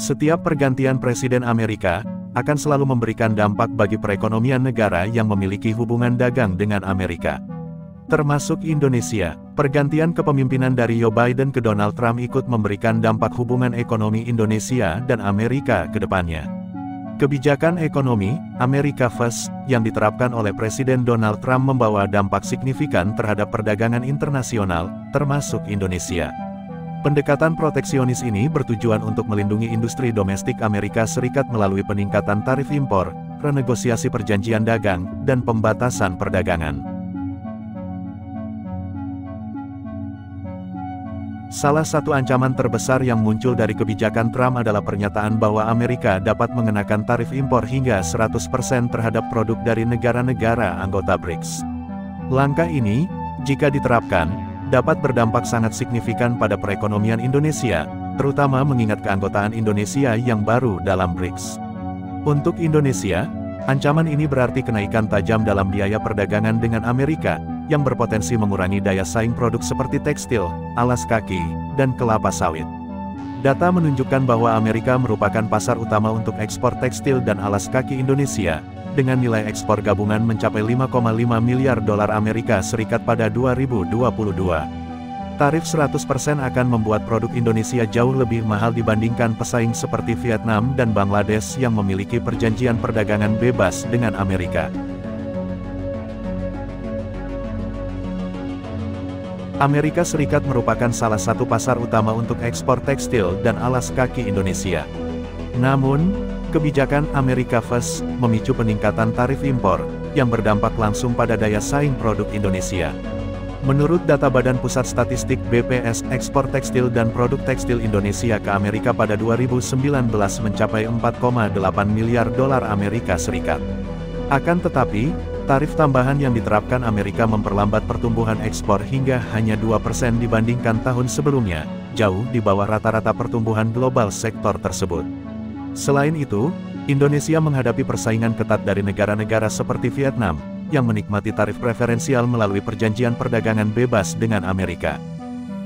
Setiap pergantian presiden Amerika akan selalu memberikan dampak bagi perekonomian negara yang memiliki hubungan dagang dengan Amerika, termasuk Indonesia. Pergantian kepemimpinan dari Joe Biden ke Donald Trump ikut memberikan dampak hubungan ekonomi Indonesia dan Amerika ke depannya. Kebijakan ekonomi America First yang diterapkan oleh Presiden Donald Trump membawa dampak signifikan terhadap perdagangan internasional, termasuk Indonesia. Pendekatan proteksionis ini bertujuan untuk melindungi industri domestik Amerika Serikat melalui peningkatan tarif impor, renegosiasi perjanjian dagang, dan pembatasan perdagangan. Salah satu ancaman terbesar yang muncul dari kebijakan Trump adalah pernyataan bahwa Amerika dapat mengenakan tarif impor hingga 100% terhadap produk dari negara-negara anggota BRICS. Langkah ini, jika diterapkan, dapat berdampak sangat signifikan pada perekonomian Indonesia, terutama mengingat keanggotaan Indonesia yang baru dalam BRICS. Untuk Indonesia, ancaman ini berarti kenaikan tajam dalam biaya perdagangan dengan Amerika, yang berpotensi mengurangi daya saing produk seperti tekstil, alas kaki, dan kelapa sawit. Data menunjukkan bahwa Amerika merupakan pasar utama untuk ekspor tekstil dan alas kaki Indonesia, dengan nilai ekspor gabungan mencapai 5,5 miliar dolar Amerika Serikat pada 2022. Tarif 100% akan membuat produk Indonesia jauh lebih mahal dibandingkan pesaing seperti Vietnam dan Bangladesh yang memiliki perjanjian perdagangan bebas dengan Amerika. Amerika Serikat merupakan salah satu pasar utama untuk ekspor tekstil dan alas kaki Indonesia. Namun, kebijakan America First memicu peningkatan tarif impor, yang berdampak langsung pada daya saing produk Indonesia. Menurut data Badan Pusat Statistik BPS, ekspor tekstil dan produk tekstil Indonesia ke Amerika pada 2019 mencapai 4,8 miliar dolar Amerika Serikat. Akan tetapi, tarif tambahan yang diterapkan Amerika memperlambat pertumbuhan ekspor hingga hanya 2% dibandingkan tahun sebelumnya, jauh di bawah rata-rata pertumbuhan global sektor tersebut. Selain itu, Indonesia menghadapi persaingan ketat dari negara-negara seperti Vietnam, yang menikmati tarif preferensial melalui perjanjian perdagangan bebas dengan Amerika.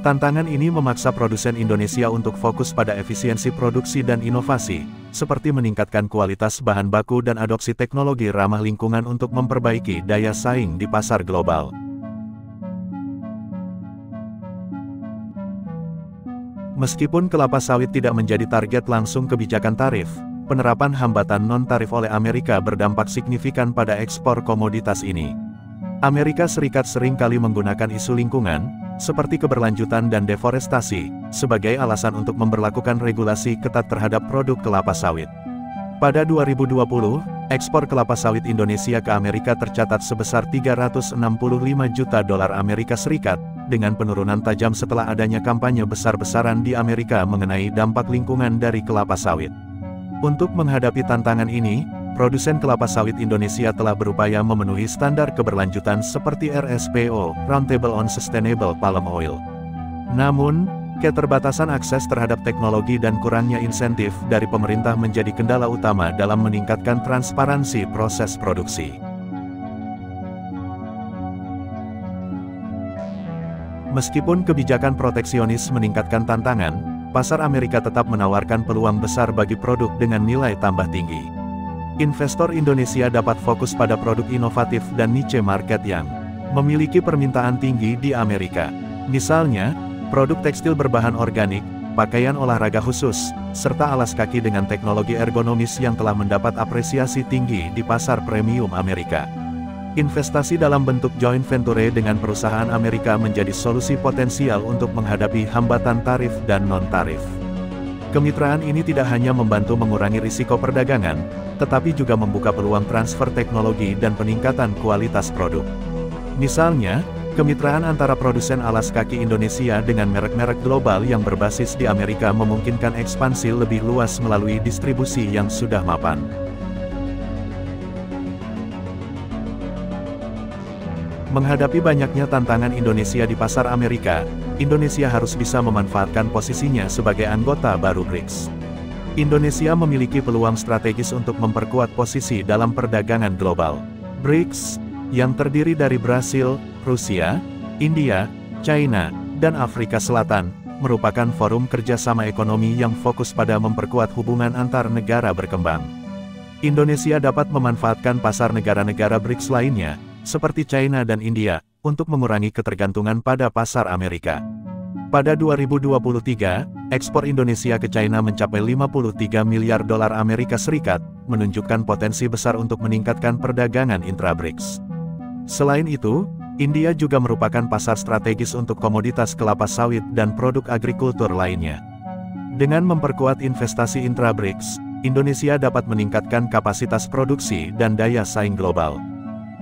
Tantangan ini memaksa produsen Indonesia untuk fokus pada efisiensi produksi dan inovasi, seperti meningkatkan kualitas bahan baku dan adopsi teknologi ramah lingkungan untuk memperbaiki daya saing di pasar global. Meskipun kelapa sawit tidak menjadi target langsung kebijakan tarif, penerapan hambatan non-tarif oleh Amerika berdampak signifikan pada ekspor komoditas ini. Amerika Serikat sering kali menggunakan isu lingkungan, seperti keberlanjutan dan deforestasi, sebagai alasan untuk memberlakukan regulasi ketat terhadap produk kelapa sawit. Pada 2020, ekspor kelapa sawit Indonesia ke Amerika tercatat sebesar 365 juta dolar Amerika Serikat, dengan penurunan tajam setelah adanya kampanye besar-besaran di Amerika mengenai dampak lingkungan dari kelapa sawit. Untuk menghadapi tantangan ini, produsen kelapa sawit Indonesia telah berupaya memenuhi standar keberlanjutan seperti RSPO, Roundtable on Sustainable Palm Oil. Namun, keterbatasan akses terhadap teknologi dan kurangnya insentif dari pemerintah menjadi kendala utama dalam meningkatkan transparansi proses produksi. Meskipun kebijakan proteksionis meningkatkan tantangan, pasar Amerika tetap menawarkan peluang besar bagi produk dengan nilai tambah tinggi. Investor Indonesia dapat fokus pada produk inovatif dan niche market yang memiliki permintaan tinggi di Amerika. Misalnya, produk tekstil berbahan organik, pakaian olahraga khusus, serta alas kaki dengan teknologi ergonomis yang telah mendapat apresiasi tinggi di pasar premium Amerika. Investasi dalam bentuk joint venture dengan perusahaan Amerika menjadi solusi potensial untuk menghadapi hambatan tarif dan non-tarif. Kemitraan ini tidak hanya membantu mengurangi risiko perdagangan, tetapi juga membuka peluang transfer teknologi dan peningkatan kualitas produk. Misalnya, kemitraan antara produsen alas kaki Indonesia dengan merek-merek global yang berbasis di Amerika memungkinkan ekspansi lebih luas melalui distribusi yang sudah mapan. Menghadapi banyaknya tantangan Indonesia di pasar Amerika, Indonesia harus bisa memanfaatkan posisinya sebagai anggota baru BRICS. Indonesia memiliki peluang strategis untuk memperkuat posisi dalam perdagangan global. BRICS, yang terdiri dari Brasil, Rusia, India, China, dan Afrika Selatan, merupakan forum kerjasama ekonomi yang fokus pada memperkuat hubungan antar negara berkembang. Indonesia dapat memanfaatkan pasar negara-negara BRICS lainnya, seperti China dan India, untuk mengurangi ketergantungan pada pasar Amerika. Pada 2023, ekspor Indonesia ke China mencapai 53 miliar dolar Amerika Serikat, menunjukkan potensi besar untuk meningkatkan perdagangan intra-BRICS. Selain itu, India juga merupakan pasar strategis untuk komoditas kelapa sawit dan produk agrikultur lainnya. Dengan memperkuat investasi intra-BRICS, Indonesia dapat meningkatkan kapasitas produksi dan daya saing global.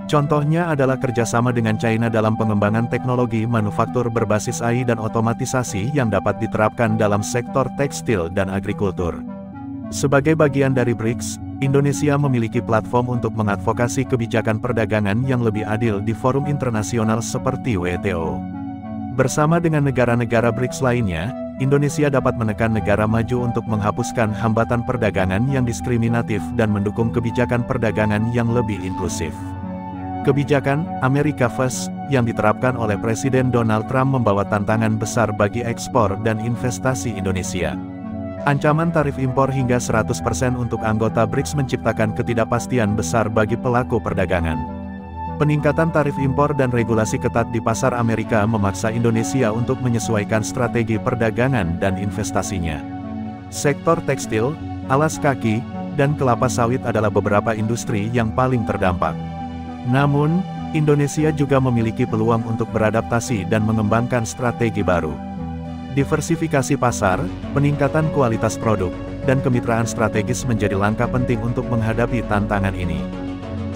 Contohnya adalah kerjasama dengan China dalam pengembangan teknologi manufaktur berbasis AI dan otomatisasi yang dapat diterapkan dalam sektor tekstil dan agrikultur. Sebagai bagian dari BRICS, Indonesia memiliki platform untuk mengadvokasi kebijakan perdagangan yang lebih adil di forum internasional seperti WTO. Bersama dengan negara-negara BRICS lainnya, Indonesia dapat menekan negara maju untuk menghapuskan hambatan perdagangan yang diskriminatif dan mendukung kebijakan perdagangan yang lebih inklusif. Kebijakan America First yang diterapkan oleh Presiden Donald Trump membawa tantangan besar bagi ekspor dan investasi Indonesia. Ancaman tarif impor hingga 100% untuk anggota BRICS menciptakan ketidakpastian besar bagi pelaku perdagangan. Peningkatan tarif impor dan regulasi ketat di pasar Amerika memaksa Indonesia untuk menyesuaikan strategi perdagangan dan investasinya. Sektor tekstil, alas kaki, dan kelapa sawit adalah beberapa industri yang paling terdampak. Namun, Indonesia juga memiliki peluang untuk beradaptasi dan mengembangkan strategi baru. Diversifikasi pasar, peningkatan kualitas produk, dan kemitraan strategis menjadi langkah penting untuk menghadapi tantangan ini.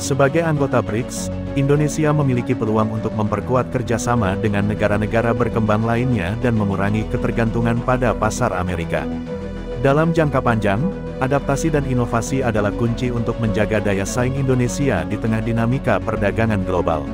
Sebagai anggota BRICS, Indonesia memiliki peluang untuk memperkuat kerjasama dengan negara-negara berkembang lainnya dan mengurangi ketergantungan pada pasar Amerika. Dalam jangka panjang, adaptasi dan inovasi adalah kunci untuk menjaga daya saing Indonesia di tengah dinamika perdagangan global.